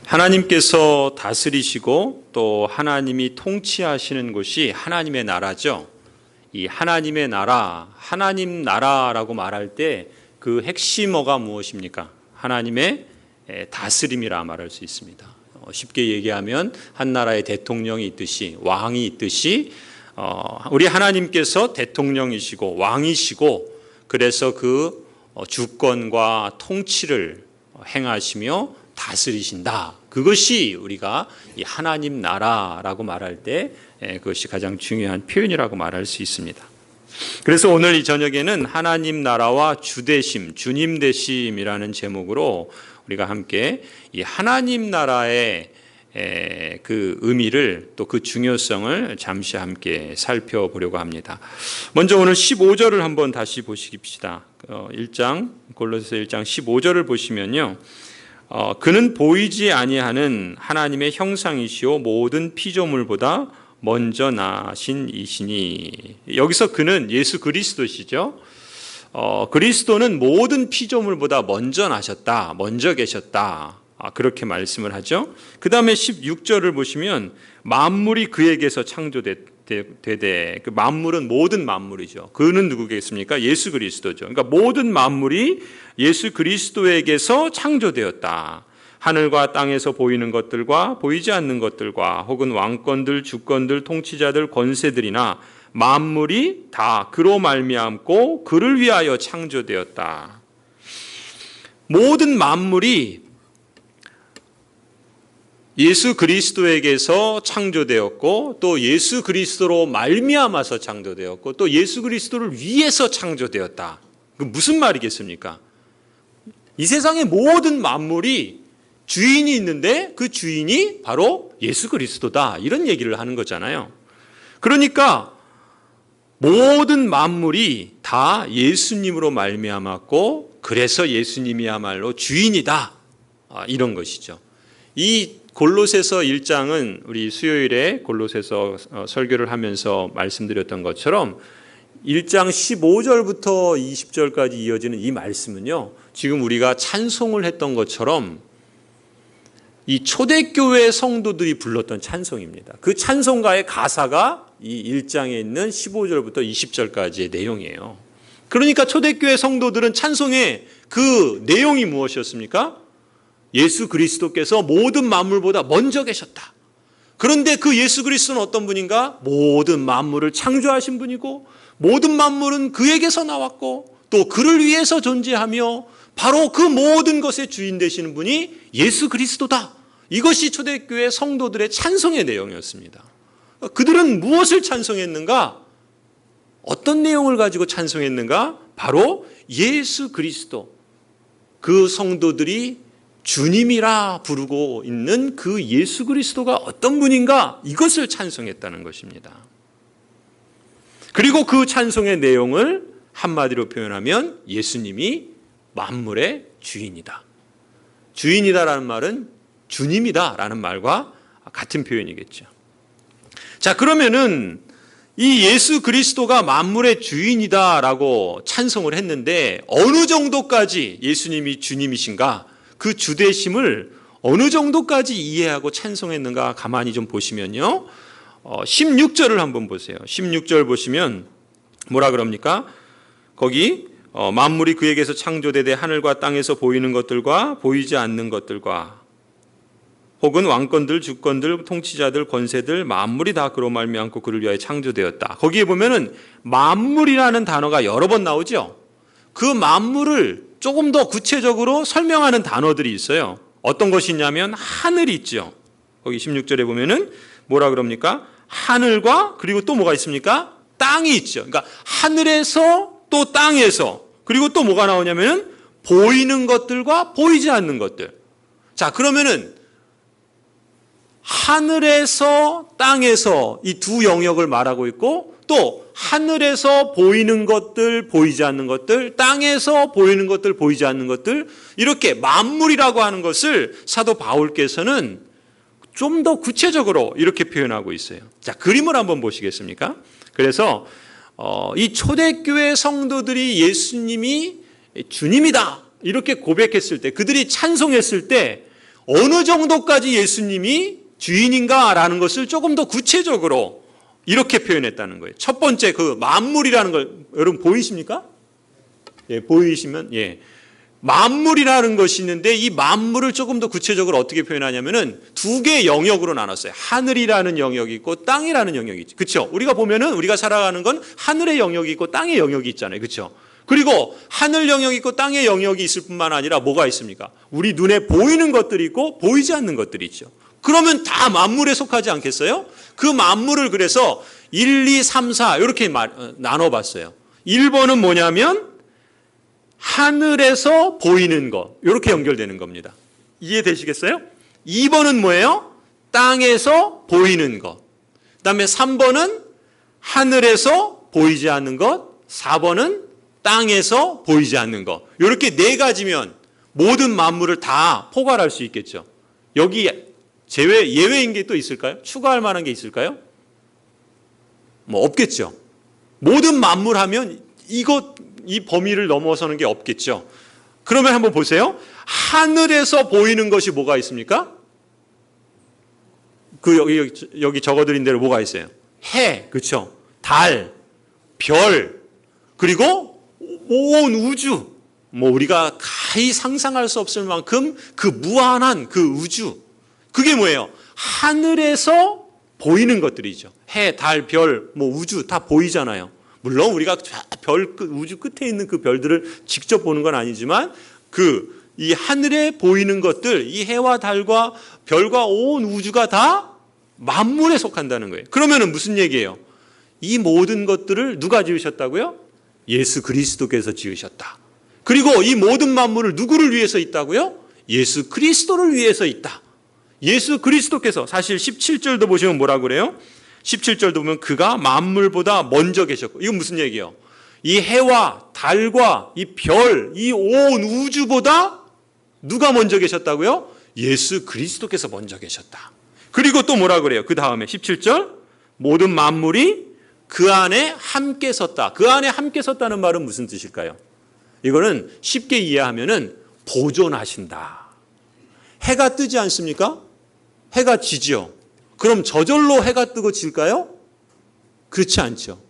하나님께서 다스리시고 또 하나님이 통치하시는 곳이 하나님의 나라죠. 이 하나님의 나라, 하나님 나라라고 말할 때 그 핵심어가 무엇입니까? 하나님의 다스림이라 말할 수 있습니다. 쉽게 얘기하면 한 나라의 대통령이 있듯이, 왕이 있듯이 우리 하나님께서 대통령이시고 왕이시고, 그래서 그 주권과 통치를 행하시며 다스리신다. 그것이 우리가 이 하나님 나라라고 말할 때 그것이 가장 중요한 표현이라고 말할 수 있습니다. 그래서 오늘 이 저녁에는 하나님 나라와 주대심, 주님 대심이라는 제목으로 우리가 함께 이 하나님 나라의 그 의미를, 또 그 중요성을 잠시 함께 살펴보려고 합니다. 먼저 오늘 15절을 한번 다시 보시깁시다. 골로새서 1장 15절을 보시면요, 그는 보이지 아니하는 하나님의 형상이시오 모든 피조물보다 먼저 나신 이시니. 여기서 그는 예수 그리스도시죠. 그리스도는 모든 피조물보다 먼저 나셨다, 먼저 계셨다, 그렇게 말씀을 하죠. 그 다음에 16절을 보시면 만물이 그에게서 창조되되, 그 만물은 모든 만물이죠. 그는 누구겠습니까? 예수 그리스도죠. 그러니까 모든 만물이 예수 그리스도에게서 창조되었다. 하늘과 땅에서 보이는 것들과 보이지 않는 것들과 혹은 왕권들, 주권들, 통치자들, 권세들이나 만물이 다 그로 말미암고 그를 위하여 창조되었다. 모든 만물이 예수 그리스도에게서 창조되었고, 또 예수 그리스도로 말미암아서 창조되었고, 또 예수 그리스도를 위해서 창조되었다. 그 무슨 말이겠습니까? 이 세상의 모든 만물이 주인이 있는데 그 주인이 바로 예수 그리스도다, 이런 얘기를 하는 거잖아요. 그러니까 모든 만물이 다 예수님으로 말미암았고, 그래서 예수님이야말로 주인이다, 이런 것이죠. 이 골로새서 1장은 우리 수요일에 골로새서 설교를 하면서 말씀드렸던 것처럼 1장 15절부터 20절까지 이어지는 이 말씀은요, 지금 우리가 찬송을 했던 것처럼 이 초대교회 성도들이 불렀던 찬송입니다. 그 찬송가의 가사가 이 1장에 있는 15절부터 20절까지의 내용이에요. 그러니까 초대교회 성도들은 찬송의 그 내용이 무엇이었습니까? 예수 그리스도께서 모든 만물보다 먼저 계셨다. 그런데 그 예수 그리스도는 어떤 분인가? 모든 만물을 창조하신 분이고, 모든 만물은 그에게서 나왔고, 또 그를 위해서 존재하며 바로 그 모든 것의 주인 되시는 분이 예수 그리스도다. 이것이 초대교회 성도들의 찬송의 내용이었습니다. 그들은 무엇을 찬송했는가? 어떤 내용을 가지고 찬송했는가? 바로 예수 그리스도, 그 성도들이 주님이라 부르고 있는 그 예수 그리스도가 어떤 분인가? 이것을 찬송했다는 것입니다. 그리고 그 찬송의 내용을 한마디로 표현하면 예수님이 만물의 주인이다. 주인이다라는 말은 주님이다라는 말과 같은 표현이겠죠. 자, 그러면은 이 예수 그리스도가 만물의 주인이다라고 찬송을 했는데 어느 정도까지 예수님이 주님이신가? 그 주되심을 어느 정도까지 이해하고 찬송했는가 가만히 좀 보시면요, 16절을 한번 보세요. 16절 보시면 뭐라 그럽니까? 거기 만물이 그에게서 창조되되 하늘과 땅에서 보이는 것들과 보이지 않는 것들과 혹은 왕권들, 주권들, 통치자들, 권세들, 만물이 다 그로 말미암고 그를 위하여 창조되었다. 거기에 보면은 만물이라는 단어가 여러 번 나오죠. 그 만물을 조금 더 구체적으로 설명하는 단어들이 있어요. 어떤 것이 있냐면 하늘이 있죠. 거기 16절에 보면은 뭐라 그럽니까? 하늘과, 그리고 또 뭐가 있습니까? 땅이 있죠. 그러니까 하늘에서 또 땅에서, 그리고 또 뭐가 나오냐면은 보이는 것들과 보이지 않는 것들. 자, 그러면은 하늘에서 땅에서 이 두 영역을 말하고 있고, 또 하늘에서 보이는 것들, 보이지 않는 것들, 땅에서 보이는 것들, 보이지 않는 것들, 이렇게 만물이라고 하는 것을 사도 바울께서는 좀 더 구체적으로 이렇게 표현하고 있어요. 자, 그림을 한번 보시겠습니까? 그래서 이 초대교회 성도들이 예수님이 주님이다 이렇게 고백했을 때, 그들이 찬송했을 때 어느 정도까지 예수님이 주인인가라는 것을 조금 더 구체적으로 이렇게 표현했다는 거예요. 첫 번째 그 만물이라는 걸 여러분 보이십니까? 예, 보이시면 예. 만물이라는 것이 있는데 이 만물을 조금 더 구체적으로 어떻게 표현하냐면은 두 개의 영역으로 나눴어요. 하늘이라는 영역이 있고 땅이라는 영역이 있죠. 그렇죠? 우리가 보면은 우리가 살아가는 건 하늘의 영역이 있고 땅의 영역이 있잖아요. 그렇죠? 그리고 하늘 영역이 있고 땅의 영역이 있을 뿐만 아니라 뭐가 있습니까? 우리 눈에 보이는 것들이 있고 보이지 않는 것들이 있죠. 그러면 다 만물에 속하지 않겠어요? 그 만물을 그래서 1, 2, 3, 4 이렇게 나눠봤어요. 1번은 뭐냐면 하늘에서 보이는 것 이렇게 연결되는 겁니다. 이해되시겠어요? 2번은 뭐예요? 땅에서 보이는 것. 그 다음에 3번은 하늘에서 보이지 않는 것. 4번은 땅에서 보이지 않는 것. 이렇게 네 가지면 모든 만물을 다 포괄할 수 있겠죠. 여기 예외인 게 또 있을까요? 추가할 만한 게 있을까요? 뭐 없겠죠. 모든 만물 하면 이 범위를 넘어서는 게 없겠죠. 그러면 한번 보세요. 하늘에서 보이는 것이 뭐가 있습니까? 여기 적어드린 대로 뭐가 있어요? 해, 그렇죠? 달, 별, 그리고 온 우주. 뭐 우리가 가히 상상할 수 없을 만큼 그 무한한 그 우주. 그게 뭐예요? 하늘에서 보이는 것들이죠. 해, 달, 별, 뭐 우주 다 보이잖아요. 물론 우리가 우주 끝에 있는 그 별들을 직접 보는 건 아니지만 이 하늘에 보이는 것들, 이 해와 달과 별과 온 우주가 다 만물에 속한다는 거예요. 그러면은 무슨 얘기예요? 이 모든 것들을 누가 지으셨다고요? 예수 그리스도께서 지으셨다. 그리고 이 모든 만물을 누구를 위해서 있다고요? 예수 그리스도를 위해서 있다. 예수 그리스도께서 사실 17절도 보시면 뭐라고 그래요? 17절도 보면 그가 만물보다 먼저 계셨고 이건 무슨 얘기예요? 이 해와 달과 이 별, 이 온 우주보다 누가 먼저 계셨다고요? 예수 그리스도께서 먼저 계셨다. 그리고 또 뭐라 그래요? 그 다음에 17절 모든 만물이 그 안에 함께 섰다. 그 안에 함께 섰다는 말은 무슨 뜻일까요? 이거는 쉽게 이해하면은 보존하신다. 해가 뜨지 않습니까? 해가 지죠. 그럼 저절로 해가 뜨고 질까요? 그렇지 않죠.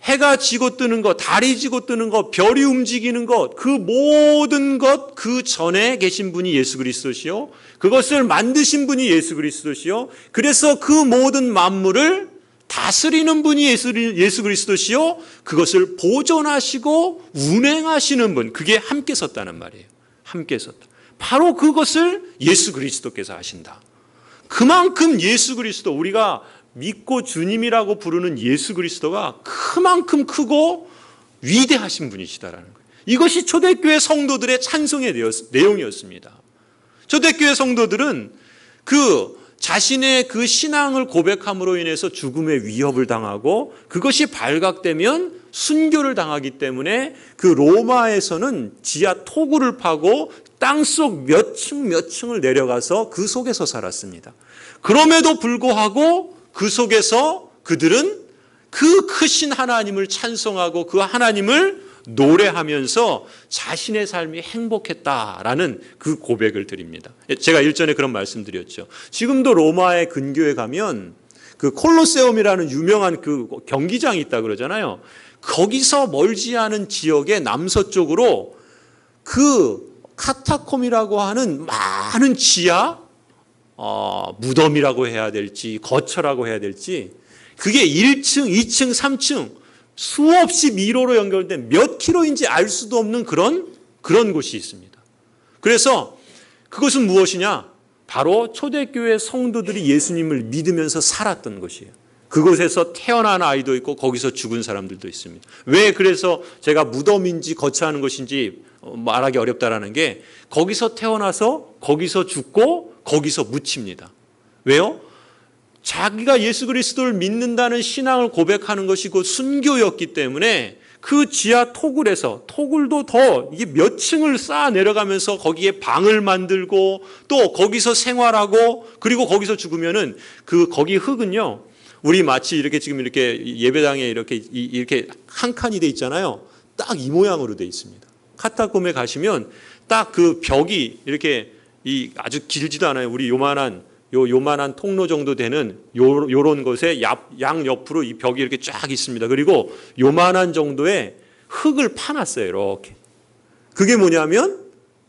해가 지고 뜨는 것, 달이 지고 뜨는 것, 별이 움직이는 것, 그 모든 것 그 전에 계신 분이 예수 그리스도시요. 그것을 만드신 분이 예수 그리스도시요. 그래서 그 모든 만물을 다스리는 분이 예수 그리스도시요. 그것을 보존하시고 운행하시는 분, 그게 함께 섰다는 말이에요. 함께 섰다. 바로 그것을 예수 그리스도께서 하신다. 그만큼 예수 그리스도, 우리가 믿고 주님이라고 부르는 예수 그리스도가 그만큼 크고 위대하신 분이시다라는 거예요. 이것이 초대교회 성도들의 찬송의 내용이었습니다. 초대교회 성도들은 자신의 그 신앙을 고백함으로 인해서 죽음의 위협을 당하고 그것이 발각되면 순교를 당하기 때문에 그 로마에서는 지하 토굴을 파고 땅속 몇 층을 내려가서 그 속에서 살았습니다. 그럼에도 불구하고 그 속에서 그들은 그 크신 하나님을 찬송하고 그 하나님을 노래하면서 자신의 삶이 행복했다라는 그 고백을 드립니다. 제가 일전에 그런 말씀드렸죠. 지금도 로마의 근교에 가면 그 콜로세움이라는 유명한 그 경기장이 있다 그러잖아요. 거기서 멀지 않은 지역의 남서쪽으로 그 카타콤이라고 하는 많은 지하 무덤이라고 해야 될지 거처라고 해야 될지 그게 1층, 2층, 3층 수없이 미로로 연결된 몇 킬로인지 알 수도 없는 그런 곳이 있습니다. 그래서 그것은 무엇이냐? 바로 초대교회 성도들이 예수님을 믿으면서 살았던 곳이에요. 그곳에서 태어난 아이도 있고 거기서 죽은 사람들도 있습니다. 왜 그래서 제가 무덤인지 거처하는 것인지 말하기 어렵다라는 게 거기서 태어나서 거기서 죽고 거기서 묻힙니다. 왜요? 자기가 예수 그리스도를 믿는다는 신앙을 고백하는 것이 곧 순교였기 때문에 그 지하 토굴도 더 이게 몇 층을 쌓아 내려가면서 거기에 방을 만들고 또 거기서 생활하고 그리고 거기서 죽으면은 거기 흙은요. 우리 마치 이렇게 지금 이렇게 예배당에 이렇게 한 칸이 돼 있잖아요. 딱 이 모양으로 돼 있습니다. 카타콤에 가시면 딱 그 벽이 이렇게 이 아주 길지도 않아요. 우리 요만한 통로 정도 되는 요런 곳에 양 옆으로 이 벽이 이렇게 쫙 있습니다. 그리고 요만한 정도의 흙을 파놨어요. 이렇게. 그게 뭐냐면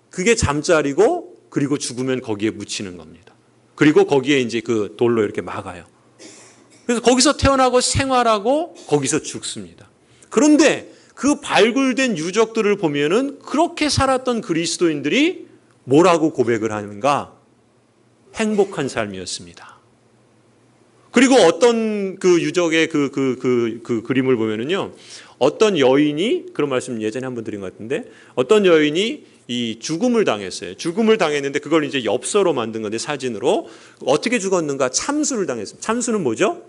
그게 잠자리고 그리고 죽으면 거기에 묻히는 겁니다. 그리고 거기에 이제 그 돌로 이렇게 막아요. 그래서 거기서 태어나고 생활하고 거기서 죽습니다. 그런데 그 발굴된 유적들을 보면은 그렇게 살았던 그리스도인들이 뭐라고 고백을 하는가? 행복한 삶이었습니다. 그리고 어떤 그 유적의 그 그림을 보면은요, 어떤 여인이, 그런 말씀 예전에 한번 드린 것 같은데, 어떤 여인이 이 죽음을 당했어요. 죽음을 당했는데 그걸 이제 엽서로 만든 건데, 사진으로. 어떻게 죽었는가? 참수를 당했습니다. 참수는 뭐죠?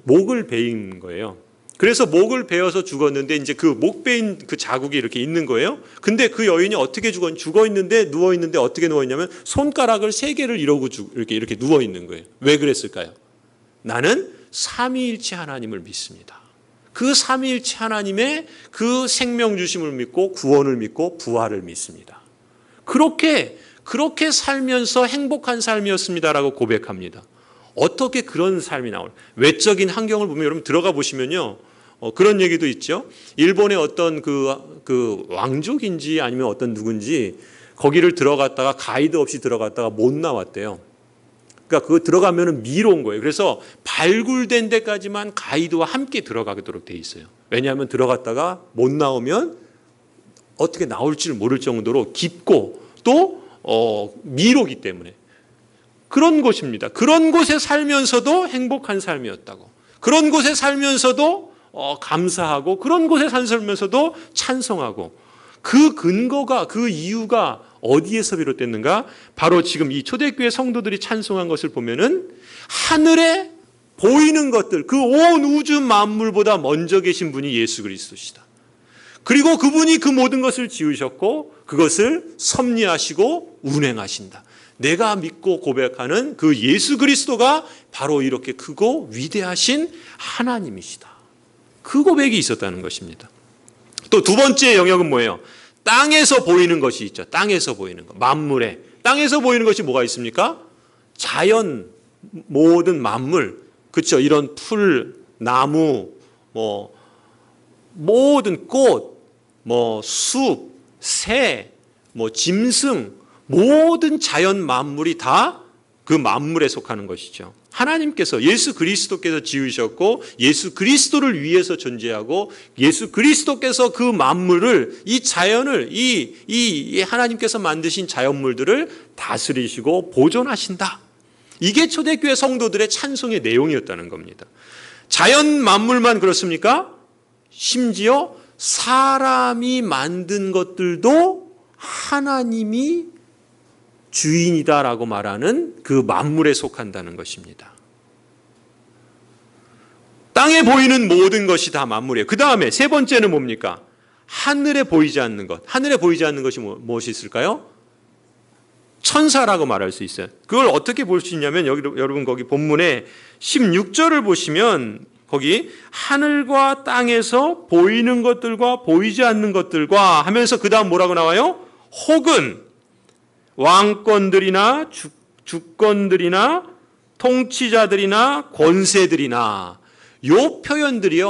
목을 베인 거예요. 그래서 목을 베어서 죽었는데 이제 그 목 베인 그 자국이 이렇게 있는 거예요. 근데 그 여인이 어떻게 죽어 있는데, 누워 있는데 어떻게 누워 있냐면 손가락을 3개를 이러고 이렇게 누워 있는 거예요. 왜 그랬을까요? 나는 삼위일체 하나님을 믿습니다. 그 삼위일체 하나님의 그 생명 주심을 믿고 구원을 믿고 부활을 믿습니다. 그렇게 살면서 행복한 삶이었습니다라고 고백합니다. 어떻게 그런 삶이 나올까? 외적인 환경을 보면 여러분 들어가 보시면요, 그런 얘기도 있죠. 일본의 어떤 그 왕족인지 아니면 어떤 누군지 거기를 들어갔다가 가이드 없이 들어갔다가 못 나왔대요. 그러니까 그거 들어가면은 미로운 거예요. 그래서 발굴된 데까지만 가이드와 함께 들어가도록 돼 있어요. 왜냐하면 들어갔다가 못 나오면 어떻게 나올지를 모를 정도로 깊고 또 미로기 때문에. 그런 곳입니다. 그런 곳에 살면서도 행복한 삶이었다고. 그런 곳에 살면서도 감사하고, 그런 곳에 살면서도 찬송하고, 그 근거가, 그 이유가 어디에서 비롯됐는가? 바로 지금 이 초대교회 성도들이 찬송한 것을 보면은 하늘에 보이는 것들, 그 온 우주 만물보다 먼저 계신 분이 예수 그리스도시다. 그리고 그분이 그 모든 것을 지으셨고 그것을 섭리하시고 운행하신다. 내가 믿고 고백하는 그 예수 그리스도가 바로 이렇게 크고 위대하신 하나님이시다. 그 고백이 있었다는 것입니다. 또 두 번째 영역은 뭐예요? 땅에서 보이는 것이 있죠. 땅에서 보이는 것. 만물에. 땅에서 보이는 것이 뭐가 있습니까? 자연, 모든 만물. 그렇죠. 이런 풀, 나무, 모든 꽃, 숲, 새, 짐승, 모든 자연 만물이 다 그 만물에 속하는 것이죠. 하나님께서, 예수 그리스도께서 지으셨고 예수 그리스도를 위해서 존재하고 예수 그리스도께서 그 만물을, 이 자연을, 이 하나님께서 만드신 자연물들을 다스리시고 보존하신다. 이게 초대교회 성도들의 찬송의 내용이었다는 겁니다. 자연 만물만 그렇습니까? 심지어 사람이 만든 것들도 하나님이 주인이다라고 말하는 그 만물에 속한다는 것입니다. 땅에 보이는 모든 것이 다 만물이에요. 그 다음에 세 번째는 뭡니까? 하늘에 보이지 않는 것. 하늘에 보이지 않는 것이 무엇이 있을까요? 천사라고 말할 수 있어요. 그걸 어떻게 볼 수 있냐면 여러분 거기 본문에 16절을 보시면 거기 하늘과 땅에서 보이는 것들과 보이지 않는 것들과 하면서 그 다음 뭐라고 나와요? 혹은 왕권들이나 주권들이나 통치자들이나 권세들이나, 요 표현들이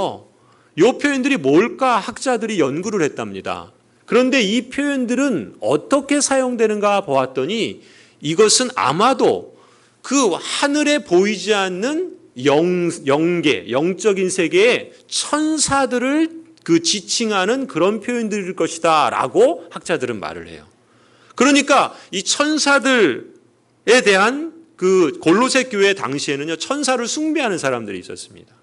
뭘까 학자들이 연구를 했답니다. 그런데 이 표현들은 어떻게 사용되는가 보았더니 이것은 아마도 그 하늘에 보이지 않는 영계, 영적인 세계의 천사들을 그 지칭하는 그런 표현들일 것이다 라고 학자들은 말을 해요. 그러니까 이 천사들에 대한 그 골로새 교회 당시에는요, 천사를 숭배하는 사람들이 있었습니다.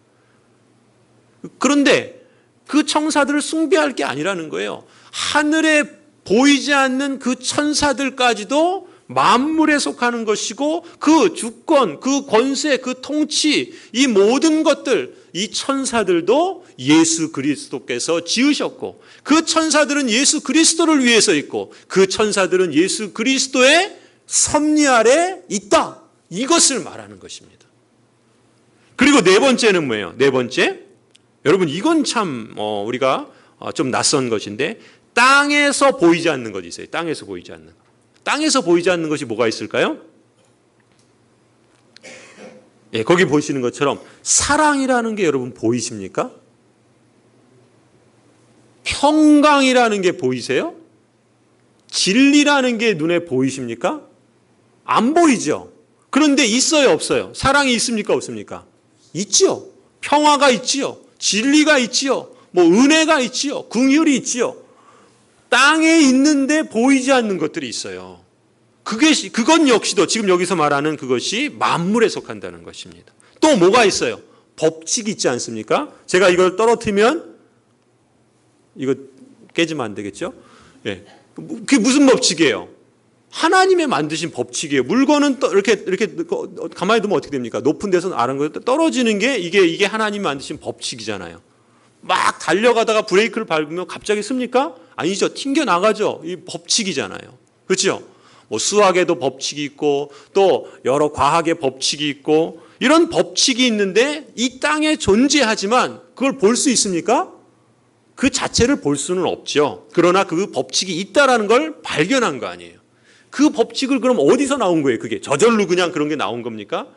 그런데 그 천사들을 숭배할 게 아니라는 거예요. 하늘에 보이지 않는 그 천사들까지도 만물에 속하는 것이고, 그 주권, 그 권세, 그 통치, 이 모든 것들, 이 천사들도 예수 그리스도께서 지으셨고, 그 천사들은 예수 그리스도를 위해서 있고, 그 천사들은 예수 그리스도의 섭리 아래 있다. 이것을 말하는 것입니다. 그리고 네 번째는 뭐예요? 네 번째, 여러분 이건 참 우리가 좀 낯선 것인데, 땅에서 보이지 않는 것이 있어요. 땅에서 보이지 않는 것. 땅에서 보이지 않는 것이 뭐가 있을까요? 예, 거기 보시는 것처럼 사랑이라는 게 여러분 보이십니까? 평강이라는 게 보이세요? 진리라는 게 눈에 보이십니까? 안 보이죠. 그런데 있어요, 없어요? 사랑이 있습니까, 없습니까? 있지요. 평화가 있지요. 진리가 있지요. 뭐 은혜가 있지요. 긍휼이 있지요. 땅에 있는데 보이지 않는 것들이 있어요. 그건 역시도 지금 여기서 말하는 그것이 만물에 속한다는 것입니다. 또 뭐가 있어요? 법칙이 있지 않습니까? 제가 이걸 떨어뜨리면 이거 깨지면 안 되겠죠? 예. 그게 무슨 법칙이에요? 하나님의 만드신 법칙이에요. 물건은 이렇게 가만히 두면 어떻게 됩니까? 높은 데서 아랑곳에 떨어지는 게 이게 하나님이 만드신 법칙이잖아요. 막 달려가다가 브레이크를 밟으면 갑자기 씁니까? 아니죠. 튕겨 나가죠. 이 법칙이잖아요. 그렇죠? 뭐 수학에도 법칙이 있고 또 여러 과학의 법칙이 있고 이런 법칙이 있는데 이 땅에 존재하지만 그걸 볼 수 있습니까? 그 자체를 볼 수는 없죠. 그러나 그 법칙이 있다라는 걸 발견한 거 아니에요. 그 법칙을 그럼 어디서 나온 거예요? 그게 저절로 그냥 그런 게 나온 겁니까?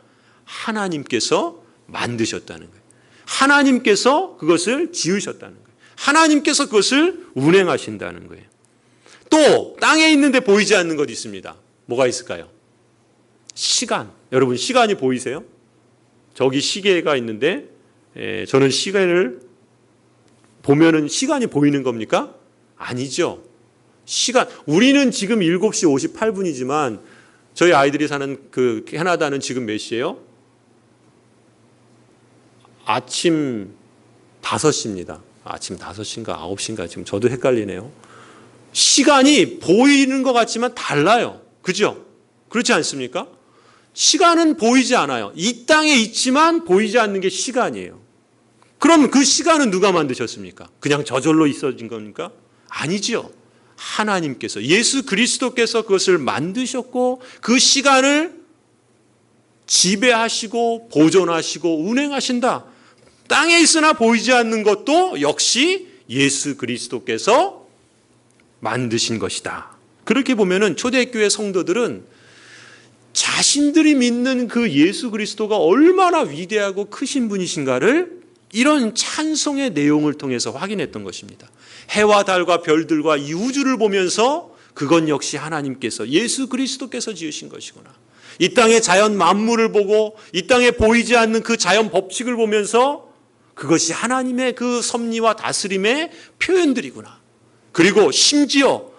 하나님께서 만드셨다는 거예요. 하나님께서 그것을 지으셨다는 거예요. 하나님께서 그것을 운행하신다는 거예요. 또 땅에 있는데 보이지 않는 것 있습니다. 뭐가 있을까요? 시간. 여러분 시간이 보이세요? 저기 시계가 있는데 저는 시계를 보면은 시간이 보이는 겁니까? 아니죠. 시간. 우리는 지금 7시 58분이지만 저희 아이들이 사는 그 캐나다는 지금 몇 시예요? 아침 5시입니다. 아침 5시인가 9시인가 지금 저도 헷갈리네요. 시간이 보이는 것 같지만 달라요. 그죠? 그렇지 않습니까? 시간은 보이지 않아요. 이 땅에 있지만 보이지 않는 게 시간이에요. 그럼 그 시간은 누가 만드셨습니까? 그냥 저절로 있어진 겁니까? 아니죠. 하나님께서 예수 그리스도께서 그것을 만드셨고 그 시간을 지배하시고 보존하시고 운행하신다. 땅에 있으나 보이지 않는 것도 역시 예수 그리스도께서 만드신 것이다. 그렇게 보면은 초대교회 성도들은 자신들이 믿는 그 예수 그리스도가 얼마나 위대하고 크신 분이신가를 이런 찬송의 내용을 통해서 확인했던 것입니다. 해와 달과 별들과 이 우주를 보면서 그건 역시 하나님께서 예수 그리스도께서 지으신 것이구나. 이 땅의 자연 만물을 보고 이 땅에 보이지 않는 그 자연 법칙을 보면서 그것이 하나님의 그 섭리와 다스림의 표현들이구나. 그리고 심지어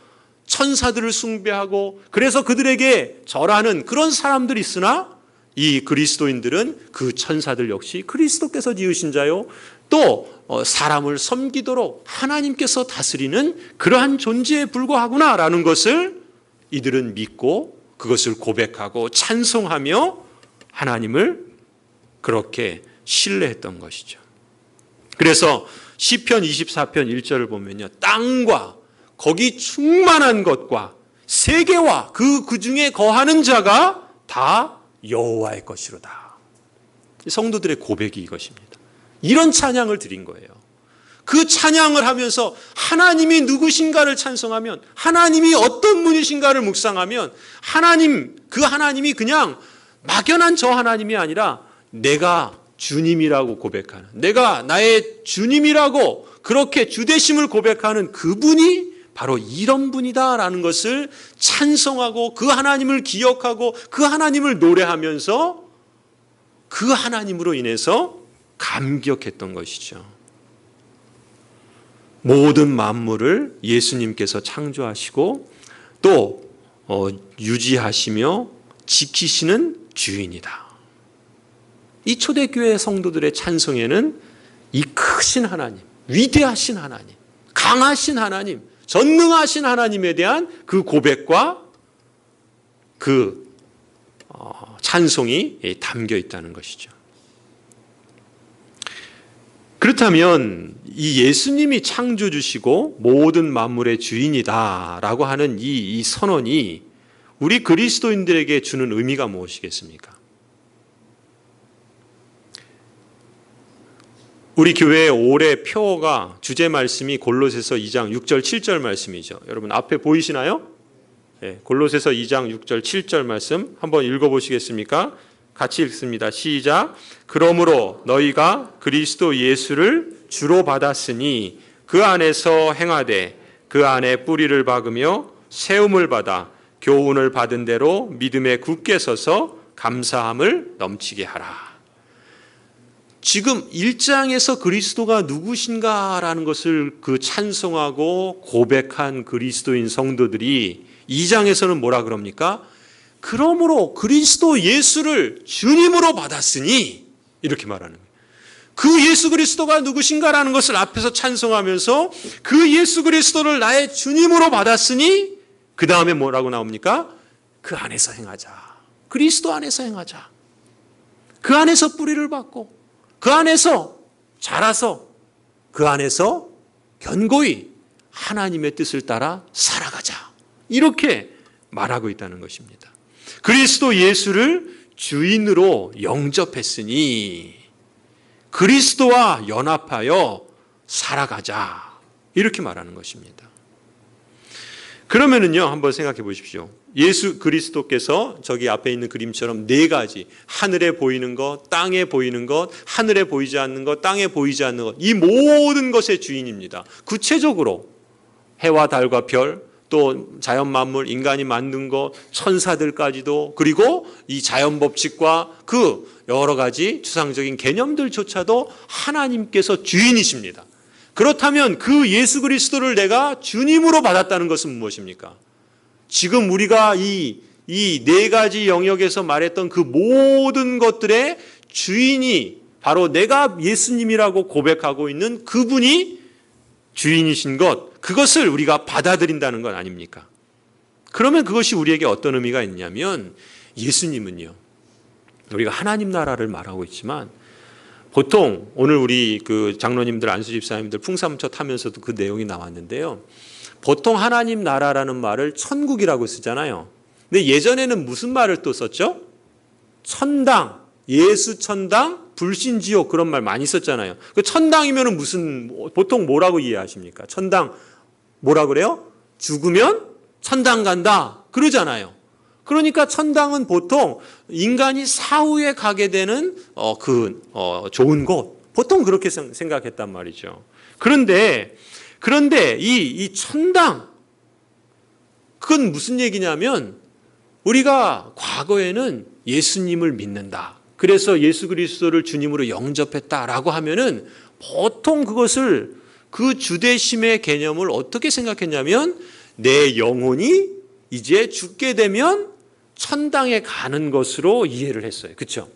천사들을 숭배하고 그래서 그들에게 절하는 그런 사람들이 있으나 이 그리스도인들은 그 천사들 역시 그리스도께서 지으신 자요 또 사람을 섬기도록 하나님께서 다스리는 그러한 존재에 불과하구나라는 것을 이들은 믿고 그것을 고백하고 찬송하며 하나님을 그렇게 신뢰했던 것이죠. 그래서 시편 24편 1절을 보면요. 땅과 거기 충만한 것과 세계와 그 중에 거하는 자가 다 여호와의 것이로다. 성도들의 고백이 이것입니다. 이런 찬양을 드린 거예요. 그 찬양을 하면서 하나님이 누구신가를 찬송하면 하나님이 어떤 분이신가를 묵상하면 그 하나님이 그냥 막연한 저 하나님이 아니라 내가 주님이라고 고백하는 내가 나의 주님이라고 그렇게 주되심을 고백하는 그분이 바로 이런 분이다라는 것을 찬송하고 그 하나님을 기억하고 그 하나님을 노래하면서 그 하나님으로 인해서 감격했던 것이죠. 모든 만물을 예수님께서 창조하시고 또 유지하시며 지키시는 주인이다. 이 초대교회 성도들의 찬송에는 이 크신 하나님, 위대하신 하나님, 강하신 하나님, 전능하신 하나님에 대한 그 고백과 그 찬송이 담겨 있다는 것이죠. 그렇다면 이 예수님이 창조주시고 모든 만물의 주인이다라고 하는 이 선언이 우리 그리스도인들에게 주는 의미가 무엇이겠습니까? 우리 교회의 올해 표어가 주제 말씀이 골로새서 2장 6절 7절 말씀이죠. 여러분 앞에 보이시나요? 골로새서 2장 6절 7절 말씀 한번 읽어보시겠습니까? 같이 읽습니다. 시작. 그러므로 너희가 그리스도 예수를 주로 받았으니 그 안에서 행하되 그 안에 뿌리를 박으며 세움을 받아 교훈을 받은 대로 믿음에 굳게 서서 감사함을 넘치게 하라. 지금 1장에서 그리스도가 누구신가라는 것을 그 찬송하고 고백한 그리스도인 성도들이 2장에서는 뭐라 그럽니까? 그러므로 그리스도 예수를 주님으로 받았으니 이렇게 말하는 거예요. 그 예수 그리스도가 누구신가라는 것을 앞에서 찬송하면서 그 예수 그리스도를 나의 주님으로 받았으니 그 다음에 뭐라고 나옵니까? 그 안에서 행하자. 그리스도 안에서 행하자. 그 안에서 뿌리를 받고 그 안에서 자라서 그 안에서 견고히 하나님의 뜻을 따라 살아가자. 이렇게 말하고 있다는 것입니다. 그리스도 예수를 주인으로 영접했으니 그리스도와 연합하여 살아가자. 이렇게 말하는 것입니다. 그러면은요, 한번 생각해 보십시오. 예수 그리스도께서 저기 앞에 있는 그림처럼 네 가지, 하늘에 보이는 것, 땅에 보이는 것, 하늘에 보이지 않는 것, 땅에 보이지 않는 것, 이 모든 것의 주인입니다. 구체적으로 해와 달과 별, 또 자연 만물, 인간이 만든 것, 천사들까지도, 그리고 이 자연 법칙과 그 여러 가지 추상적인 개념들조차도 하나님께서 주인이십니다. 그렇다면 그 예수 그리스도를 내가 주님으로 받았다는 것은 무엇입니까? 지금 우리가 이 네 가지 영역에서 말했던 그 모든 것들의 주인이 바로 내가 예수님이라고 고백하고 있는 그분이 주인이신 것, 그것을 우리가 받아들인다는 건 아닙니까? 그러면 그것이 우리에게 어떤 의미가 있냐면 예수님은요, 우리가 하나님 나라를 말하고 있지만 보통 오늘 우리 그 장로님들, 안수 집사님들 풍삼처 타면서도 그 내용이 나왔는데요. 보통 하나님 나라라는 말을 천국이라고 쓰잖아요. 근데 예전에는 무슨 말을 또 썼죠? 천당, 예수 천당, 불신지옥 그런 말 많이 썼잖아요. 그 천당이면은 보통 뭐라고 이해하십니까? 천당 뭐라 그래요? 죽으면 천당 간다 그러잖아요. 그러니까 천당은 보통 인간이 사후에 가게 되는 좋은 곳, 보통 그렇게 생각했단 말이죠. 그런데 이 천당, 그건 무슨 얘기냐면 우리가 과거에는 예수님을 믿는다, 그래서 예수 그리스도를 주님으로 영접했다라고 하면은 보통 그것을 그 주대심의 개념을 어떻게 생각했냐면 내 영혼이 이제 죽게 되면 천당에 가는 것으로 이해를 했어요. 그렇죠?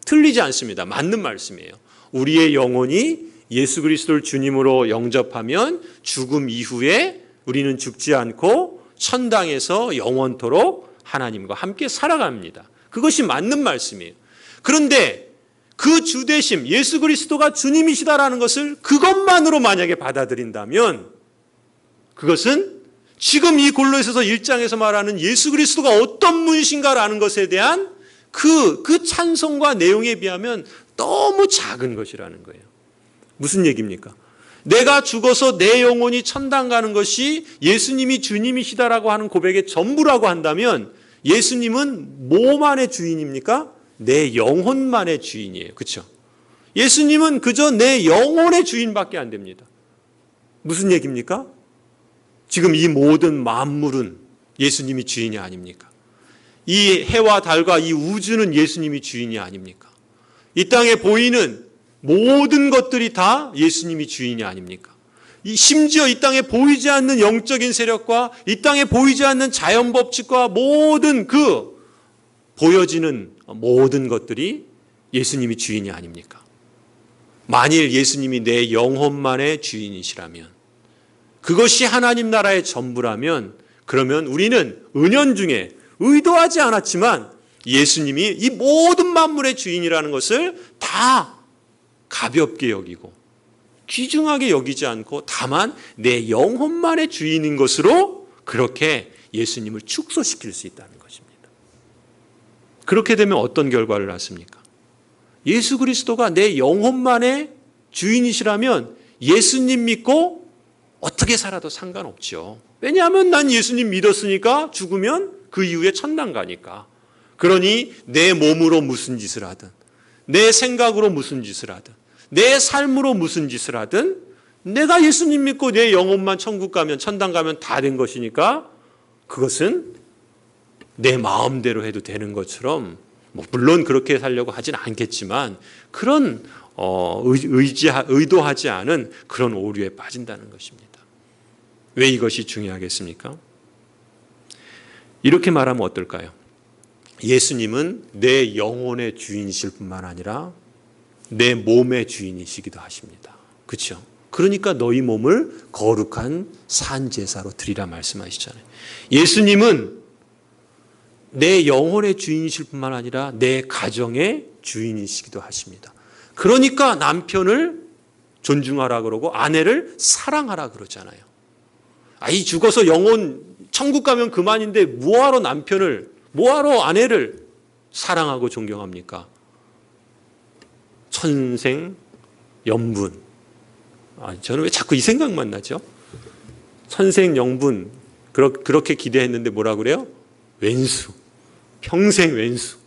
틀리지 않습니다. 맞는 말씀이에요. 우리의 영혼이 예수 그리스도를 주님으로 영접하면 죽음 이후에 우리는 죽지 않고 천당에서 영원토록 하나님과 함께 살아갑니다. 그것이 맞는 말씀이에요. 그런데 그 주대심, 예수 그리스도가 주님이시다라는 것을 그것만으로 만약에 받아들인다면 그것은 지금 이 골로새서 1장에서 말하는 예수 그리스도가 어떤 분이신가라는 것에 대한 그 찬송과 내용에 비하면 너무 작은 것이라는 거예요. 무슨 얘기입니까? 내가 죽어서 내 영혼이 천당 가는 것이 예수님이 주님이시다라고 하는 고백의 전부라고 한다면 예수님은 뭐만의 주인입니까? 내 영혼만의 주인이에요. 그렇죠? 예수님은 그저 내 영혼의 주인밖에 안 됩니다. 무슨 얘기입니까? 지금 이 모든 만물은 예수님이 주인이 아닙니까? 이 해와 달과 이 우주는 예수님이 주인이 아닙니까? 이 땅에 보이는 모든 것들이 다 예수님이 주인이 아닙니까? 심지어 이 땅에 보이지 않는 영적인 세력과 이 땅에 보이지 않는 자연 법칙과 모든 그 보여지는 모든 것들이 예수님이 주인이 아닙니까? 만일 예수님이 내 영혼만의 주인이시라면, 그것이 하나님 나라의 전부라면, 그러면 우리는 은연중에 의도하지 않았지만 예수님이 이 모든 만물의 주인이라는 것을 다 가볍게 여기고 귀중하게 여기지 않고 다만 내 영혼만의 주인인 것으로 그렇게 예수님을 축소시킬 수 있다는 것입니다. 그렇게 되면 어떤 결과를 낳습니까? 예수 그리스도가 내 영혼만의 주인이시라면 예수님 믿고 어떻게 살아도 상관없죠. 왜냐하면 난 예수님 믿었으니까 죽으면 그 이후에 천당 가니까. 그러니 내 몸으로 무슨 짓을 하든, 내 생각으로 무슨 짓을 하든, 내 삶으로 무슨 짓을 하든 내가 예수님 믿고 내 영혼만 천국 가면, 천당 가면 다 된 것이니까 그것은 내 마음대로 해도 되는 것처럼, 물론 그렇게 살려고 하진 않겠지만 그런 의도하지 않은 그런 오류에 빠진다는 것입니다. 왜 이것이 중요하겠습니까? 이렇게 말하면 어떨까요? 예수님은 내 영혼의 주인이실 뿐만 아니라 내 몸의 주인이시기도 하십니다. 그렇죠? 그러니까 너희 몸을 거룩한 산제사로 드리라 말씀하시잖아요. 예수님은 내 영혼의 주인이실 뿐만 아니라 내 가정의 주인이시기도 하십니다. 그러니까 남편을 존중하라 그러고 아내를 사랑하라 그러잖아요. 아이 죽어서 영혼 천국 가면 그만인데 뭐하러 남편을, 뭐하러 아내를 사랑하고 존경합니까? 천생연분. 저는 왜 자꾸 이 생각만 나죠? 천생연분. 그렇게 기대했는데 뭐라 그래요? 왼수. 평생 왼수.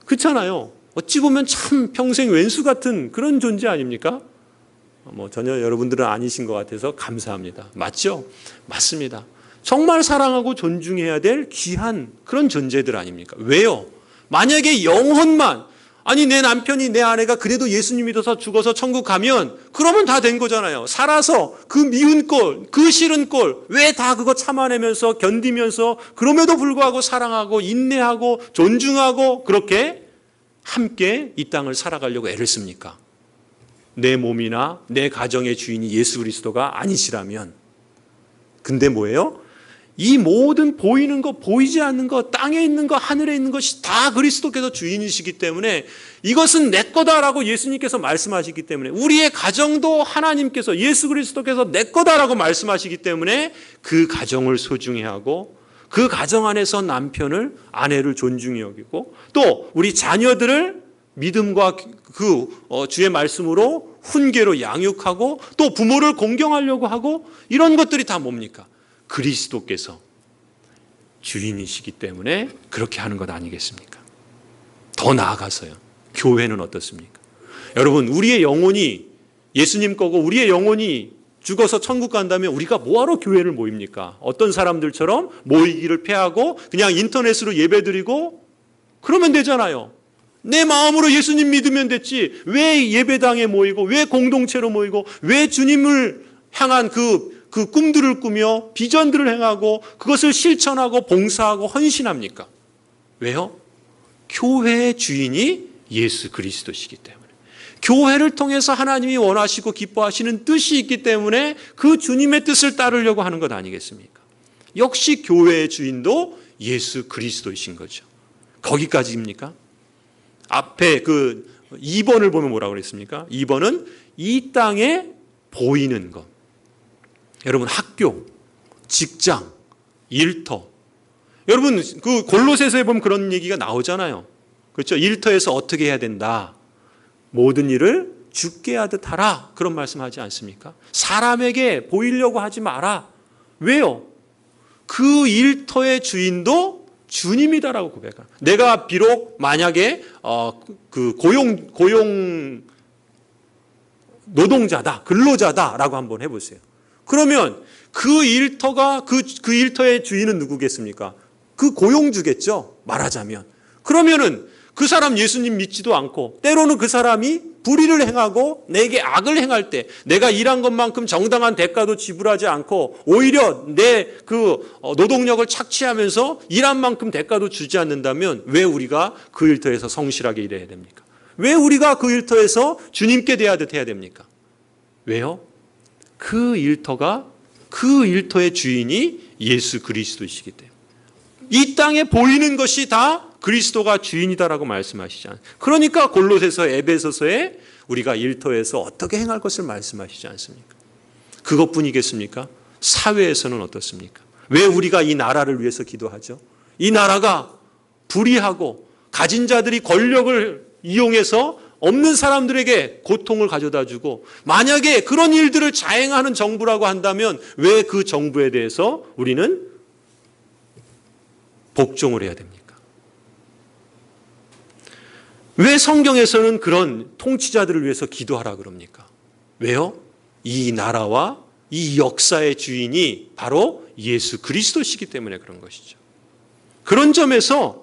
그렇잖아요. 어찌 보면 참 평생 왼수 같은 그런 존재 아닙니까? 전혀 여러분들은 아니신 것 같아서 감사합니다. 맞죠? 맞습니다. 정말 사랑하고 존중해야 될 귀한 그런 존재들 아닙니까? 왜요? 만약에 영혼만, 아니 내 남편이, 내 아내가 그래도 예수님 믿어서 죽어서 천국 가면 그러면 다 된 거잖아요. 살아서 그 미운 꼴, 그 싫은 꼴 왜 다 그거 참아내면서 견디면서 그럼에도 불구하고 사랑하고 인내하고 존중하고 그렇게 함께 이 땅을 살아가려고 애를 씁니까? 내 몸이나 내 가정의 주인이 예수 그리스도가 아니시라면. 근데 뭐예요? 이 모든 보이는 것, 보이지 않는 것, 땅에 있는 것, 하늘에 있는 것이 다 그리스도께서 주인이시기 때문에 이것은 내 거다라고 예수님께서 말씀하시기 때문에, 우리의 가정도 하나님께서, 예수 그리스도께서 내 거다라고 말씀하시기 때문에 그 가정을 소중히 하고 그 가정 안에서 남편을, 아내를 존중히 여기고 또 우리 자녀들을 믿음과 주의 말씀으로 훈계로 양육하고 또 부모를 공경하려고 하고, 이런 것들이 다 뭡니까? 그리스도께서 주인이시기 때문에 그렇게 하는 것 아니겠습니까? 더 나아가서요, 교회는 어떻습니까? 여러분, 우리의 영혼이 예수님 거고 우리의 영혼이 죽어서 천국 간다면 우리가 뭐하러 교회를 모입니까? 어떤 사람들처럼 모이기를 패하고 그냥 인터넷으로 예배드리고 그러면 되잖아요. 내 마음으로 예수님 믿으면 됐지. 왜 예배당에 모이고, 왜 공동체로 모이고, 왜 주님을 향한 그 꿈들을 꾸며 비전들을 행하고 그것을 실천하고 봉사하고 헌신합니까? 왜요? 교회의 주인이 예수 그리스도시기 때문에, 교회를 통해서 하나님이 원하시고 기뻐하시는 뜻이 있기 때문에 그 주님의 뜻을 따르려고 하는 것 아니겠습니까? 역시 교회의 주인도 예수 그리스도이신 거죠. 거기까지입니까? 앞에 2번을 보면 뭐라고 그랬습니까? 2번은 이 땅에 보이는 것. 여러분, 학교, 직장, 일터. 여러분, 그 골로새서에 보면 그런 얘기가 나오잖아요. 그렇죠? 일터에서 어떻게 해야 된다. 모든 일을 주께 하듯 하라. 그런 말씀하지 않습니까? 사람에게 보이려고 하지 마라. 왜요? 그 일터의 주인도 주님이다라고 고백합니다. 내가 비록 만약에 고용 노동자다, 근로자다라고 한번 해보세요. 그러면 그 일터가 그 일터의 주인은 누구겠습니까? 그 고용주겠죠. 말하자면. 그러면은 그 사람 예수님 믿지도 않고 때로는 그 사람이 불의를 행하고 내게 악을 행할 때 내가 일한 것만큼 정당한 대가도 지불하지 않고 오히려 내 노동력을 착취하면서 일한 만큼 대가도 주지 않는다면 왜 우리가 그 일터에서 성실하게 일해야 됩니까? 왜 우리가 그 일터에서 주님께 대하듯 해야 됩니까? 왜요? 그 일터의 주인이 예수 그리스도이시기 때문에 이 땅에 보이는 것이 다 그리스도가 주인이다라고 말씀하시지 않습니까? 그러니까 골로새서, 에베소서에 우리가 일터에서 어떻게 행할 것을 말씀하시지 않습니까? 그것뿐이겠습니까? 사회에서는 어떻습니까? 왜 우리가 이 나라를 위해서 기도하죠? 이 나라가 불의하고 가진 자들이 권력을 이용해서 없는 사람들에게 고통을 가져다 주고 만약에 그런 일들을 자행하는 정부라고 한다면 왜 그 정부에 대해서 우리는 복종을 해야 됩니까? 왜 성경에서는 그런 통치자들을 위해서 기도하라 그럽니까? 왜요? 이 나라와 이 역사의 주인이 바로 예수 그리스도시기 때문에 그런 것이죠. 그런 점에서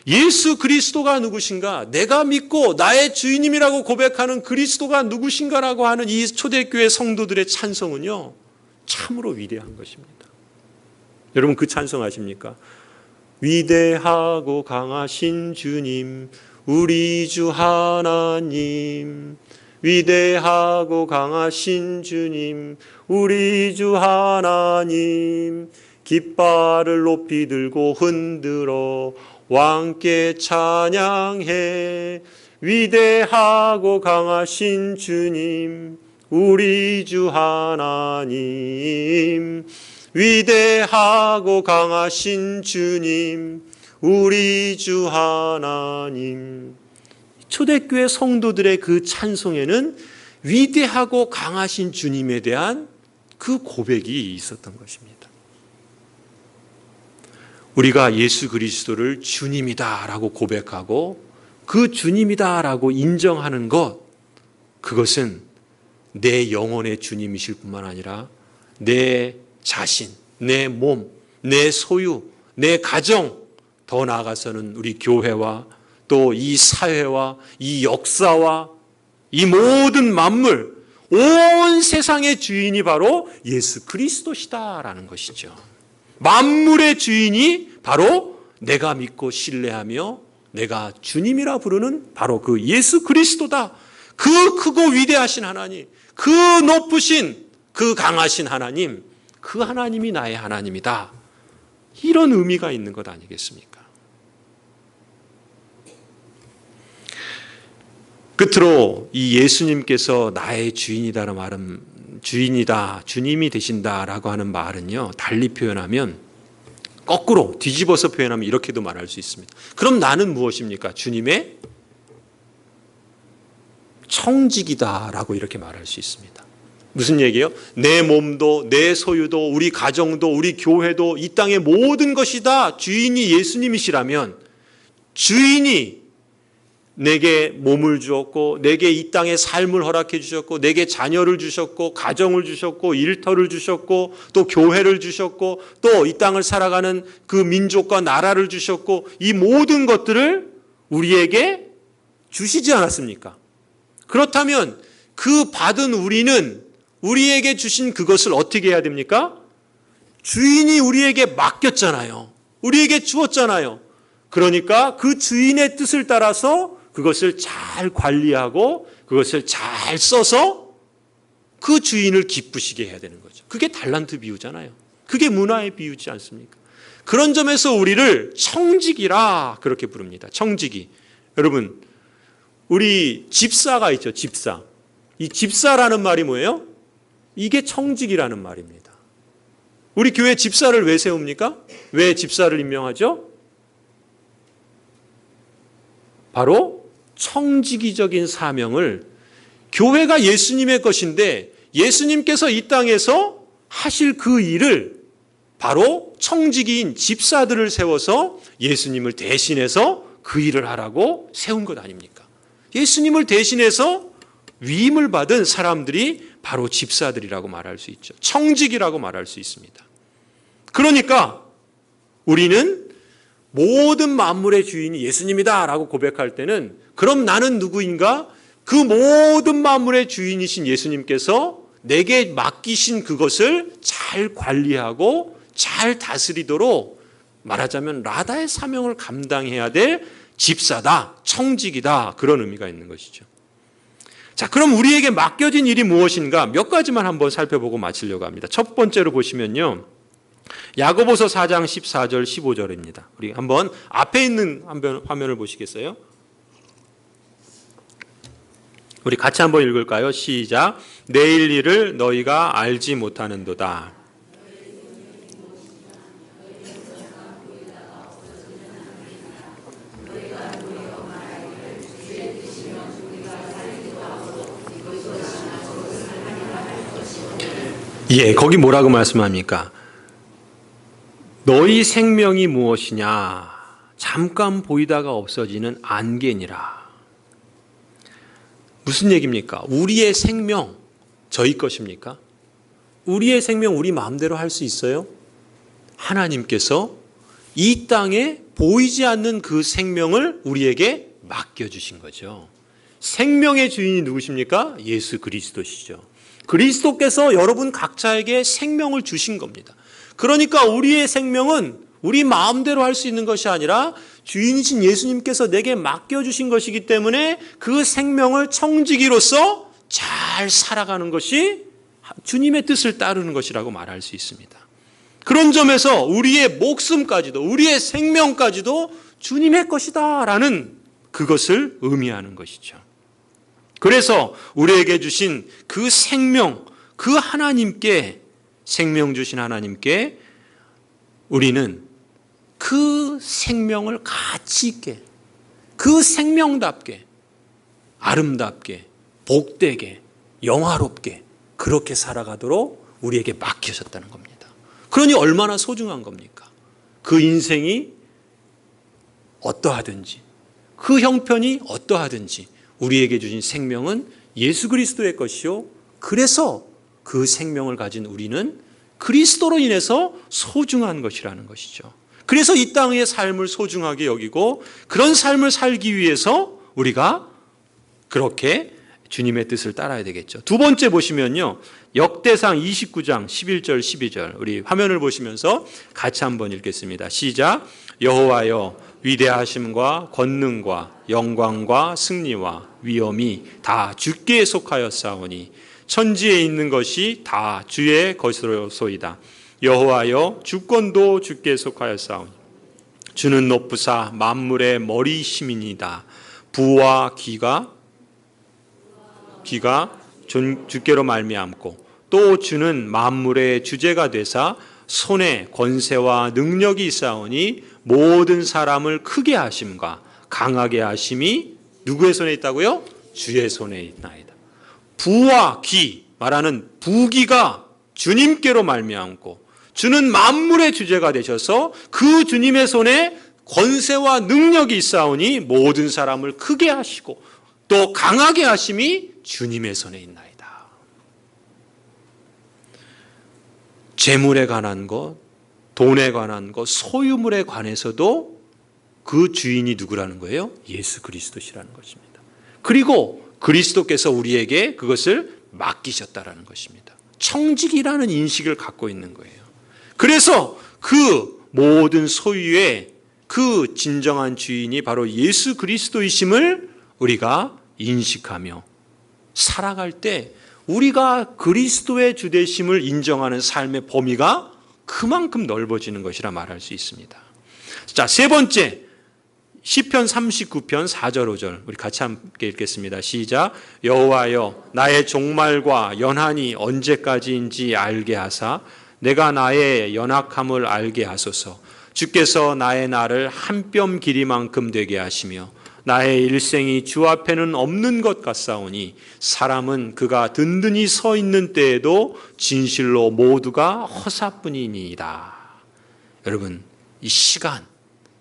예수 그리스도가 누구신가? 내가 믿고 나의 주인님이라고 고백하는 그리스도가 누구신가라고 하는 이 초대교회 성도들의 찬송은요, 참으로 위대한 것입니다. 여러분 그 찬송 아십니까? 위대하고 강하신 주님, 우리 주 하나님. 위대하고 강하신 주님, 우리 주 하나님. 깃발을 높이 들고 흔들어 왕께 찬양해. 위대하고 강하신 주님, 우리 주 하나님. 위대하고 강하신 주님, 우리 주 하나님. 초대교회 성도들의 그 찬송에는 위대하고 강하신 주님에 대한 그 고백이 있었던 것입니다. 우리가 예수 그리스도를 주님이다라고 고백하고 그 주님이다라고 인정하는 것, 그것은 내 영혼의 주님이실 뿐만 아니라 내 자신, 내 몸, 내 소유, 내 가정, 더 나아가서는 우리 교회와 또 이 사회와 이 역사와 이 모든 만물, 온 세상의 주인이 바로 예수 그리스도시다라는 것이죠. 만물의 주인이 바로 내가 믿고 신뢰하며 내가 주님이라 부르는 바로 그 예수 그리스도다. 그 크고 위대하신 하나님, 그 높으신, 그 강하신 하나님, 그 하나님이 나의 하나님이다. 이런 의미가 있는 것 아니겠습니까? 끝으로 이 예수님께서 나의 주인이다라는 말은, 주인이다, 주님이 되신다라고 하는 말은요, 달리 표현하면, 거꾸로 뒤집어서 표현하면 이렇게도 말할 수 있습니다. 그럼 나는 무엇입니까? 주님의 청직이다라고 이렇게 말할 수 있습니다. 무슨 얘기예요? 내 몸도, 내 소유도, 우리 가정도, 우리 교회도, 이 땅의 모든 것이 다 주인이 예수님이시라면, 주인이 내게 몸을 주었고, 내게 이 땅의 삶을 허락해 주셨고, 내게 자녀를 주셨고, 가정을 주셨고, 일터를 주셨고, 또 교회를 주셨고, 또 이 땅을 살아가는 그 민족과 나라를 주셨고, 이 모든 것들을 우리에게 주시지 않았습니까? 그렇다면 그 받은 우리는 우리에게 주신 그것을 어떻게 해야 됩니까? 주인이 우리에게 맡겼잖아요. 우리에게 주었잖아요. 그러니까 그 주인의 뜻을 따라서 그것을 잘 관리하고 그것을 잘 써서 그 주인을 기쁘시게 해야 되는 거죠. 그게 달란트 비유잖아요. 그게 문화의 비유지 않습니까? 그런 점에서 우리를 청직이라 그렇게 부릅니다. 청직이. 여러분, 우리 집사가 있죠. 집사. 이 집사라는 말이 뭐예요? 이게 청직이라는 말입니다. 우리 교회 집사를 왜 세웁니까? 왜 집사를 임명하죠? 바로 청지기적인 사명을, 교회가 예수님의 것인데 예수님께서 이 땅에서 하실 그 일을 바로 청지기인 집사들을 세워서 예수님을 대신해서 그 일을 하라고 세운 것 아닙니까? 예수님을 대신해서 위임을 받은 사람들이 바로 집사들이라고 말할 수 있죠. 청직이라고 말할 수 있습니다. 그러니까 우리는 모든 만물의 주인이 예수님이다 라고 고백할 때는, 그럼 나는 누구인가? 그 모든 만물의 주인이신 예수님께서 내게 맡기신 그것을 잘 관리하고 잘 다스리도록, 말하자면 라다의 사명을 감당해야 될 집사다, 청직이다, 그런 의미가 있는 것이죠. 자, 그럼 우리에게 맡겨진 일이 무엇인가? 몇 가지만 한번 살펴보고 마치려고 합니다. 첫 번째로 보시면요, 야고보서 4장 14절 15절입니다. 우리 한번 앞에 있는 화면을 보시겠어요? 우리 같이 한번 읽을까요? 시작. 내일 일을 너희가 알지 못하는도다. 예, 거기 뭐라고 말씀합니까? 너희 생명이 무엇이냐? 잠깐 보이다가 없어지는 안개니라. 무슨 얘기입니까? 우리의 생명, 저희 것입니까? 우리의 생명 우리 마음대로 할 수 있어요? 하나님께서 이 땅에 보이지 않는 그 생명을 우리에게 맡겨주신 거죠. 생명의 주인이 누구십니까? 예수 그리스도시죠. 그리스도께서 여러분 각자에게 생명을 주신 겁니다. 그러니까 우리의 생명은 우리 마음대로 할 수 있는 것이 아니라 주인이신 예수님께서 내게 맡겨주신 것이기 때문에 그 생명을 청지기로서 잘 살아가는 것이 주님의 뜻을 따르는 것이라고 말할 수 있습니다. 그런 점에서 우리의 목숨까지도 우리의 생명까지도 주님의 것이다라는 그것을 의미하는 것이죠. 그래서 우리에게 주신 그 생명, 그 하나님께, 생명 주신 하나님께 우리는 그 생명을 가치 있게, 그 생명답게, 아름답게, 복되게, 영화롭게 그렇게 살아가도록 우리에게 맡기셨다는 겁니다. 그러니 얼마나 소중한 겁니까? 그 인생이 어떠하든지, 그 형편이 어떠하든지 우리에게 주신 생명은 예수 그리스도의 것이요. 그래서 그 생명을 가진 우리는 그리스도로 인해서 소중한 것이라는 것이죠. 그래서 이 땅의 삶을 소중하게 여기고 그런 삶을 살기 위해서 우리가 그렇게 주님의 뜻을 따라야 되겠죠. 두 번째 보시면요. 역대상 29장 11절 12절 우리 화면을 보시면서 같이 한번 읽겠습니다. 시작. 여호와여 위대하심과 권능과 영광과 승리와 위엄이 다 주께 속하였사오니 천지에 있는 것이 다 주의 것으로소이다. 여호와여 주권도 주께 속하였사오니 주는 높으사 만물의 머리심이니이다. 부와 귀가 주께로 말미암고 또 주는 만물의 주제가 되사 손에 권세와 능력이 있사오니 모든 사람을 크게 하심과 강하게 하심이 누구의 손에 있다고요? 주의 손에 있나이다. 부와 귀 말하는 부귀가 주님께로 말미암고 주는 만물의 주제가 되셔서 그 주님의 손에 권세와 능력이 있사오니 모든 사람을 크게 하시고 또 강하게 하심이 주님의 손에 있나이다. 재물에 관한 것, 돈에 관한 것, 소유물에 관해서도 그 주인이 누구라는 거예요? 예수 그리스도시라는 것입니다. 그리고 그리스도께서 우리에게 그것을 맡기셨다라는 것입니다. 청직이라는 인식을 갖고 있는 거예요. 그래서 그 모든 소유의 그 진정한 주인이 바로 예수 그리스도이심을 우리가 인식하며 살아갈 때 우리가 그리스도의 주되심을 인정하는 삶의 범위가 그만큼 넓어지는 것이라 말할 수 있습니다. 자, 세 번째 시편 39편 4절 5절 우리 같이 함께 읽겠습니다. 시작. 여호와여 나의 종말과 연한이 언제까지인지 알게 하사 내가 나의 연약함을 알게 하소서. 주께서 나의 날을 한 뼘 길이만큼 되게 하시며 나의 일생이 주 앞에는 없는 것 같사오니 사람은 그가 든든히 서 있는 때에도 진실로 모두가 허사뿐이니이다. 여러분, 이 시간,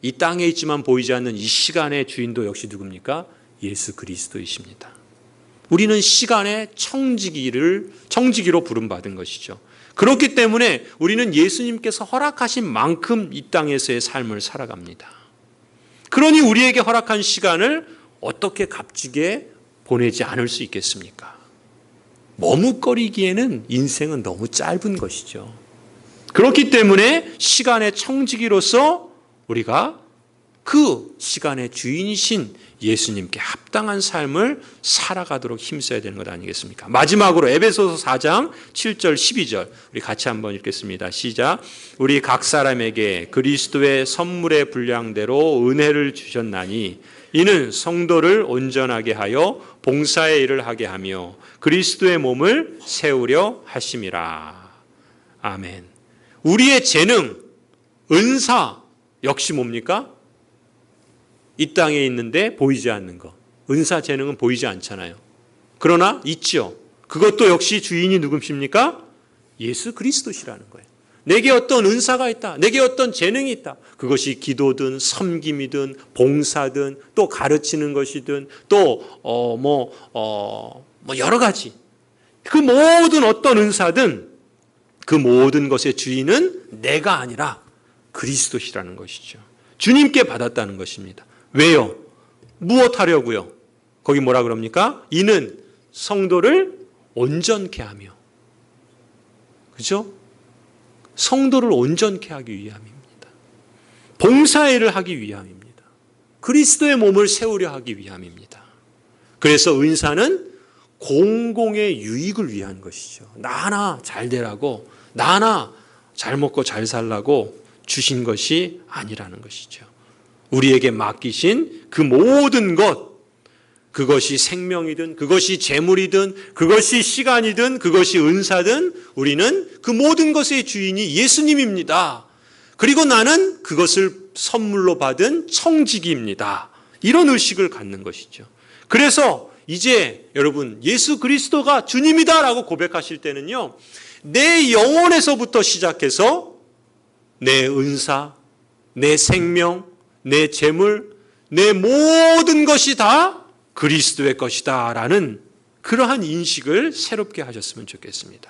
이 땅에 있지만 보이지 않는 이 시간의 주인도 역시 누굽니까? 예수 그리스도이십니다. 우리는 시간의 청지기로 부름받은 것이죠. 그렇기 때문에 우리는 예수님께서 허락하신 만큼 이 땅에서의 삶을 살아갑니다. 그러니 우리에게 허락한 시간을 어떻게 값지게 보내지 않을 수 있겠습니까? 머뭇거리기에는 인생은 너무 짧은 것이죠. 그렇기 때문에 시간의 청지기로서 우리가 그 시간의 주인이신 예수님께 합당한 삶을 살아가도록 힘써야 되는 것 아니겠습니까? 마지막으로 에베소서 4장 7절 12절 우리 같이 한번 읽겠습니다. 시작. 우리 각 사람에게 그리스도의 선물의 분량대로 은혜를 주셨나니 이는 성도를 온전하게 하여 봉사의 일을 하게 하며 그리스도의 몸을 세우려 하심이라. 아멘. 우리의 재능, 은사 역시 뭡니까? 이 땅에 있는데 보이지 않는 것. 은사 재능은 보이지 않잖아요. 그러나 있죠. 그것도 역시 주인이 누구십니까? 예수 그리스도시라는 거예요. 내게 어떤 은사가 있다. 내게 어떤 재능이 있다. 그것이 기도든 섬김이든 봉사든 또 가르치는 것이든 또 여러 가지. 그 모든 어떤 은사든 그 모든 것의 주인은 내가 아니라 그리스도시라는 것이죠. 주님께 받았다는 것입니다. 왜요? 무엇 하려고요? 거기 뭐라 그럽니까? 이는 성도를 온전케 하며. 그죠? 성도를 온전케 하기 위함입니다. 봉사일을 하기 위함입니다. 그리스도의 몸을 세우려 하기 위함입니다. 그래서 은사는 공공의 유익을 위한 것이죠. 나 하나 잘 되라고, 나 하나 잘 먹고 잘 살라고 주신 것이 아니라는 것이죠. 우리에게 맡기신 그 모든 것, 그것이 생명이든 그것이 재물이든 그것이 시간이든 그것이 은사든 우리는 그 모든 것의 주인이 예수님입니다. 그리고 나는 그것을 선물로 받은 청지기입니다. 이런 의식을 갖는 것이죠. 그래서 이제 여러분 예수 그리스도가 주님이다라고 고백하실 때는요, 내 영혼에서부터 시작해서 내 은사, 내 생명, 내 재물, 내 모든 것이 다 그리스도의 것이다 라는 그러한 인식을 새롭게 하셨으면 좋겠습니다.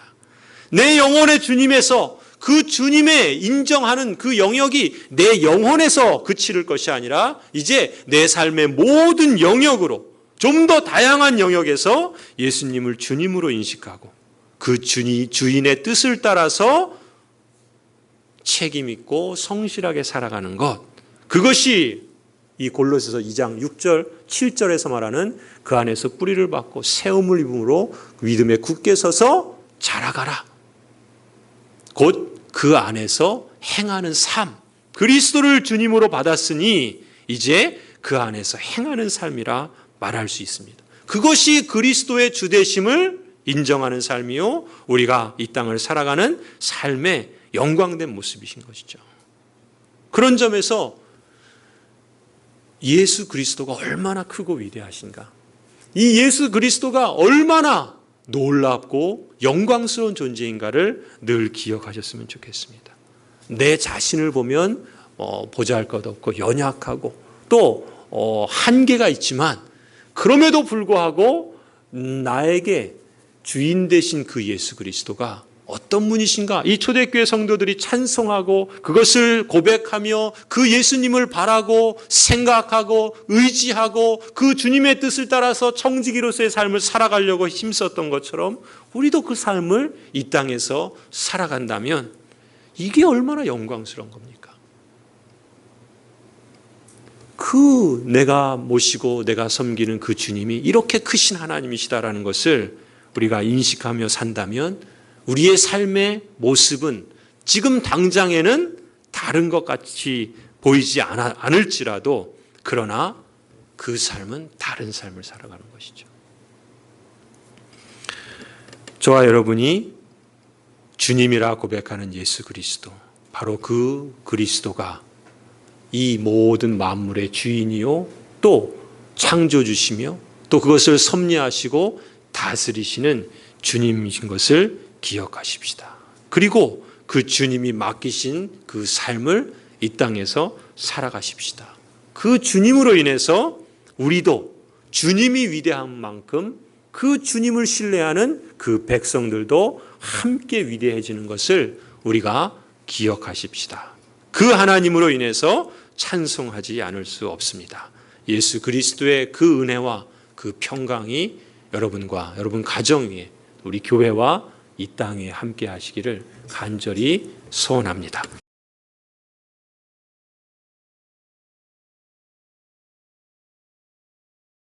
내 영혼의 주님에서 그 주님의 인정하는 그 영역이 내 영혼에서 그칠 것이 아니라 이제 내 삶의 모든 영역으로 좀 더 다양한 영역에서 예수님을 주님으로 인식하고 그 주인의 뜻을 따라서 책임 있고 성실하게 살아가는 것, 그것이 이 골로새서 2장 6절 7절에서 말하는 그 안에서 뿌리를 받고 세움을 입음으로 믿음에 굳게 서서 자라가라. 곧 그 안에서 행하는 삶, 그리스도를 주님으로 받았으니 이제 그 안에서 행하는 삶이라 말할 수 있습니다. 그것이 그리스도의 주되심을 인정하는 삶이요, 우리가 이 땅을 살아가는 삶의 영광된 모습이신 것이죠. 그런 점에서 예수 그리스도가 얼마나 크고 위대하신가, 이 예수 그리스도가 얼마나 놀랍고 영광스러운 존재인가를 늘 기억하셨으면 좋겠습니다. 내 자신을 보면 보잘것 없고 연약하고 또 한계가 있지만 그럼에도 불구하고 나에게 주인 되신 그 예수 그리스도가 어떤 분이신가, 이 초대교회 성도들이 찬송하고 그것을 고백하며 그 예수님을 바라고 생각하고 의지하고 그 주님의 뜻을 따라서 청지기로서의 삶을 살아가려고 힘썼던 것처럼 우리도 그 삶을 이 땅에서 살아간다면 이게 얼마나 영광스러운 겁니까? 그 내가 모시고 내가 섬기는 그 주님이 이렇게 크신 하나님이시다라는 것을 우리가 인식하며 산다면 우리의 삶의 모습은 지금 당장에는 다른 것 같이 보이지 않을지라도 그러나 그 삶은 다른 삶을 살아가는 것이죠. 저와 여러분이 주님이라 고백하는 예수 그리스도, 바로 그 그리스도가 이 모든 만물의 주인이요 또 창조주시며 또 그것을 섭리하시고 다스리시는 주님이신 것을 기억하십시다. 그리고 그 주님이 맡기신 그 삶을 이 땅에서 살아가십시다. 그 주님으로 인해서 우리도 주님이 위대한 만큼 그 주님을 신뢰하는 그 백성들도 함께 위대해지는 것을 우리가 기억하십시다. 그 하나님으로 인해서 찬송하지 않을 수 없습니다. 예수 그리스도의 그 은혜와 그 평강이 여러분과 여러분 가정 위에, 우리 교회와 이 땅에 함께 하시기를 간절히 소원합니다.